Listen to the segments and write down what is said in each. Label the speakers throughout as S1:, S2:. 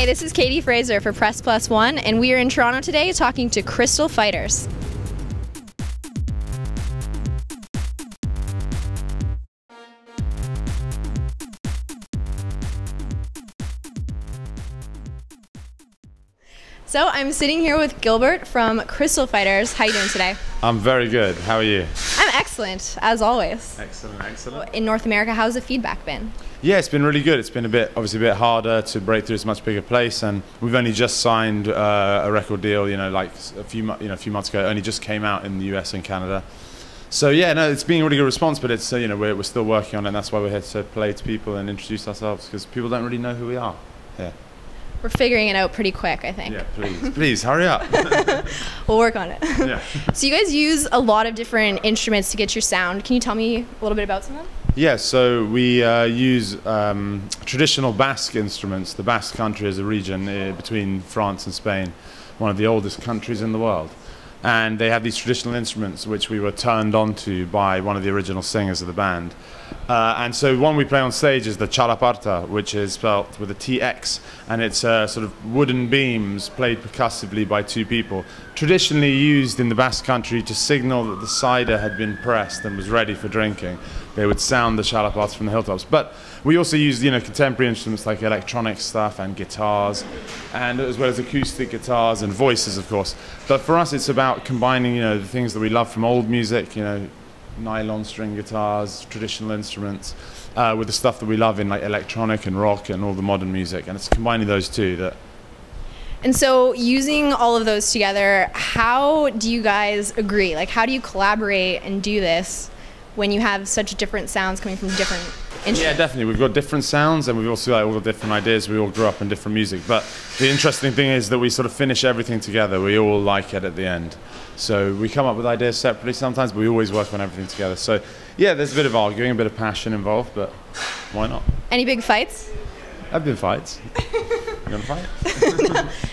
S1: Hey, this is Kaitie Fraser for Press Plus One, and we are in Toronto today talking to Crystal Fighters. So I'm sitting here with Gilbert from Crystal Fighters. How are you doing today?
S2: I'm very good. How are you?
S1: I'm excellent, as always.
S2: Excellent, excellent.
S1: In North America, how's the feedback been?
S2: Yeah, it's been really good. It's been obviously a bit harder to break through. It's a much bigger place, and we've only just signed a record deal. Like a few months ago. It only just came out in the US and Canada. So yeah, no, it's been a really good response. But it's we're still working on it. And that's why we're here to play to people and introduce ourselves, because people don't really know who we are. Yeah.
S1: We're figuring it out pretty quick, I think.
S2: Yeah, please hurry up.
S1: We'll work on it.
S2: Yeah.
S1: So you guys use a lot of different instruments to get your sound. Can you tell me a little bit about some of them?
S2: Yeah, so we use traditional Basque instruments. The Basque country is a region between France and Spain, one of the oldest countries in the world. And they have these traditional instruments which we were turned on to by one of the original singers of the band. And so one we play on stage is the chalaparta, which is spelled with a TX, and it's sort of wooden beams played percussively by two people, traditionally used in the Basque country to signal that the cider had been pressed and was ready for drinking. They would sound the chalaparta from the hilltops. But we also use contemporary instruments like electronic stuff and guitars, and as well as acoustic guitars and voices, of course. But for us, it's about combining the things that we love from old music, nylon string guitars, traditional instruments, with the stuff that we love in like electronic and rock and all the modern music, and it's combining those two that.
S1: And so using all of those together, how do you guys agree? Like, how do you collaborate and do this when you have such different sounds coming from different instruments?
S2: Yeah, definitely. We've got different sounds, and we've also all got different ideas. We all grew up in different music, but the interesting thing is that we sort of finish everything together. We all like it at the end. So we come up with ideas separately sometimes, but we always work on everything together. So yeah, there's a bit of arguing, a bit of passion involved, but why not?
S1: Any big fights?
S2: I've been fights. You want to fight?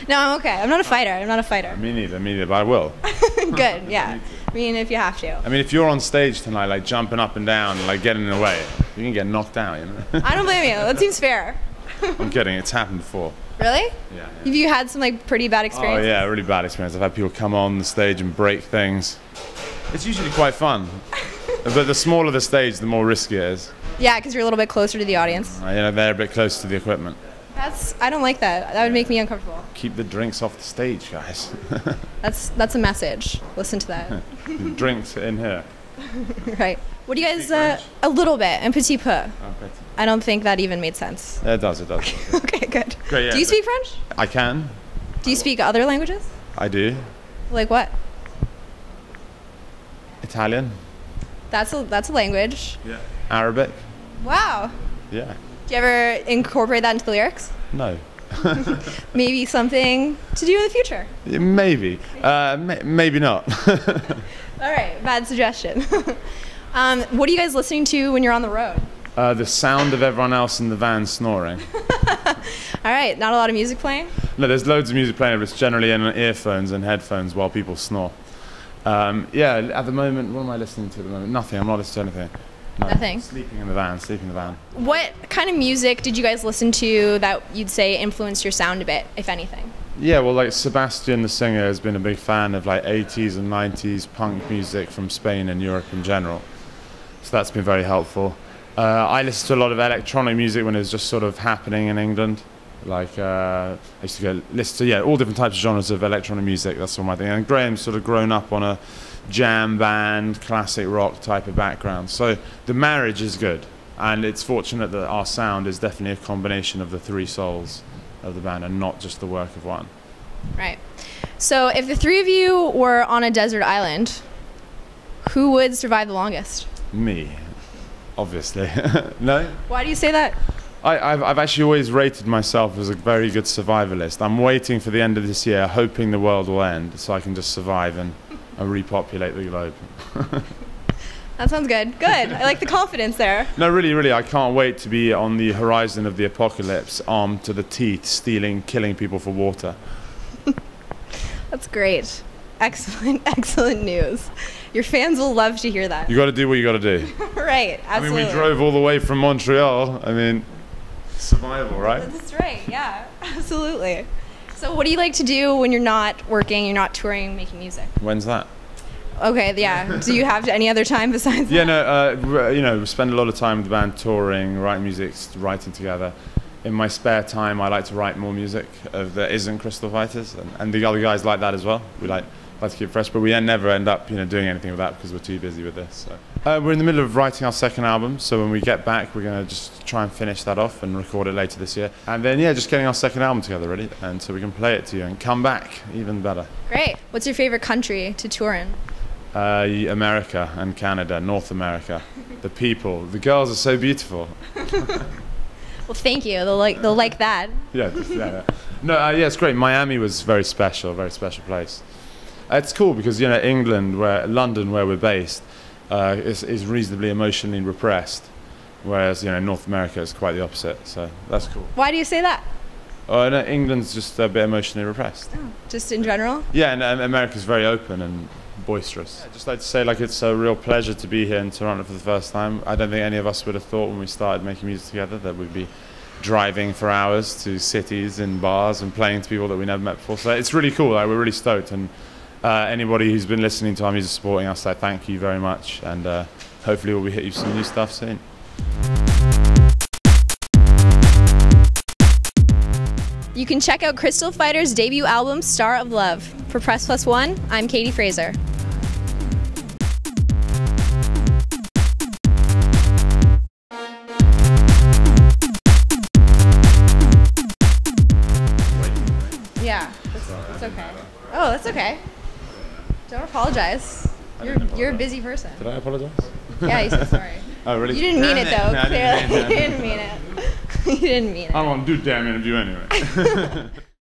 S1: No, I'm okay. I'm not a fighter.
S2: Me neither, but I will.
S1: Good, yeah. I mean, if you have to.
S2: I mean, if you're on stage tonight, like jumping up and down, like getting in the way, you can get knocked out,
S1: I don't blame you. That seems fair.
S2: I'm kidding. It's happened before.
S1: Really?
S2: Yeah.
S1: Have you had some pretty bad experiences?
S2: Oh yeah, really bad experience. I've had people come on the stage and break things. It's usually quite fun, but the smaller the stage, the more risky it is.
S1: Yeah, because you're a little bit closer to the audience.
S2: They're a bit close to the equipment.
S1: I don't like that. That would make me uncomfortable.
S2: Keep the drinks off the stage, guys.
S1: That's a message. Listen to that.
S2: Drinks in here.
S1: Right. What do you guys? A little bit. Un petit peu.
S2: Okay.
S1: I don't think that even made sense.
S2: It does.
S1: Okay, good.
S2: Great, yeah,
S1: do you speak French?
S2: I can.
S1: Do you speak other languages?
S2: I do.
S1: Like what?
S2: Italian.
S1: That's a language.
S2: Yeah. Arabic.
S1: Wow.
S2: Yeah.
S1: Do you ever incorporate that into the lyrics?
S2: No.
S1: Maybe something to do in the future.
S2: Maybe. Maybe not.
S1: All right, bad suggestion. What are you guys listening to when you're on the road?
S2: The sound of everyone else in the van snoring.
S1: All right, not a lot of music playing?
S2: No, there's loads of music playing, but it's generally in earphones and headphones while people snore. Yeah, at the moment, what am I listening to at the moment? Nothing. I'm not listening to anything. No,
S1: nothing?
S2: Sleeping in the van.
S1: What kind of music did you guys listen to that you'd say influenced your sound a bit, if anything?
S2: Yeah, well, like Sebastian, the singer, has been a big fan of like 80s and 90s punk music from Spain and Europe in general. So that's been very helpful. I listened to a lot of electronic music when it was just sort of happening in England. Like I used to listen to all different types of genres of electronic music. That's all my thing. And Graham's sort of grown up on a jam band, classic rock type of background. So the marriage is good, and it's fortunate that our sound is definitely a combination of the three souls of the band and not just the work of one.
S1: Right. So if the three of you were on a desert island, who would survive the longest?
S2: Me, obviously. No?
S1: Why do you say that?
S2: I've actually always rated myself as a very good survivalist. I'm waiting for the end of this year, hoping the world will end so I can just survive and repopulate the globe.
S1: That sounds good. Good. I like the confidence there.
S2: No, really, I can't wait to be on the horizon of the apocalypse, armed to the teeth, stealing, killing people for water.
S1: That's great. Excellent news. Your fans will love to hear that.
S2: You got to do what you got to do.
S1: Right, absolutely.
S2: I mean, we drove all the way from Montreal. I mean, Survival, right?
S1: That's right, yeah, absolutely. So what do you like to do when you're not working, you're not touring, making music?
S2: When's that?
S1: Okay, yeah. Do you have any other time besides
S2: Yeah,
S1: that?
S2: no, you know, we spend a lot of time with the band touring, writing music, writing together. In my spare time, I like to write more music that isn't Crystal Fighters, and the other guys like that as well. We like to keep fresh, but we never end up, doing anything with that because we're too busy with this. So. We're in the middle of writing our second album, so when we get back, we're going to just try and finish that off and record it later this year. And then, yeah, just getting our second album together, really, and so we can play it to you and come back even better.
S1: Great. What's your favorite country to tour in?
S2: America and Canada, North America. The people, the girls are so beautiful.
S1: Well, thank you. They'll like that.
S2: Yeah. No, yeah, it's great. Miami was very special place. It's cool because England, London, where we're based, is reasonably emotionally repressed, whereas North America is quite the opposite. So that's cool.
S1: Why do you say that?
S2: Oh, no, England's just a bit emotionally repressed.
S1: Oh, just in general?
S2: Yeah, and America's very open and boisterous. I'd just like to say, it's a real pleasure to be here in Toronto for the first time. I don't think any of us would have thought when we started making music together that we'd be driving for hours to cities and bars and playing to people that we never met before. So it's really cool. We're really stoked. And anybody who's been listening to our music, supporting us, thank you very much. And hopefully we'll be hitting you some new stuff soon.
S1: You can check out Crystal Fighters' debut album, Star of Love. For Press Plus One, I'm Kaitie Fraser. Yeah, that's okay. Oh, that's okay. Don't apologize. You're a busy person.
S2: Did I apologize?
S1: Yeah, you said sorry.
S2: Oh, really?
S1: You didn't mean it, though.
S2: No,
S1: Clearly, you didn't mean it. You didn't mean it.
S2: I won't do damn interview anyway.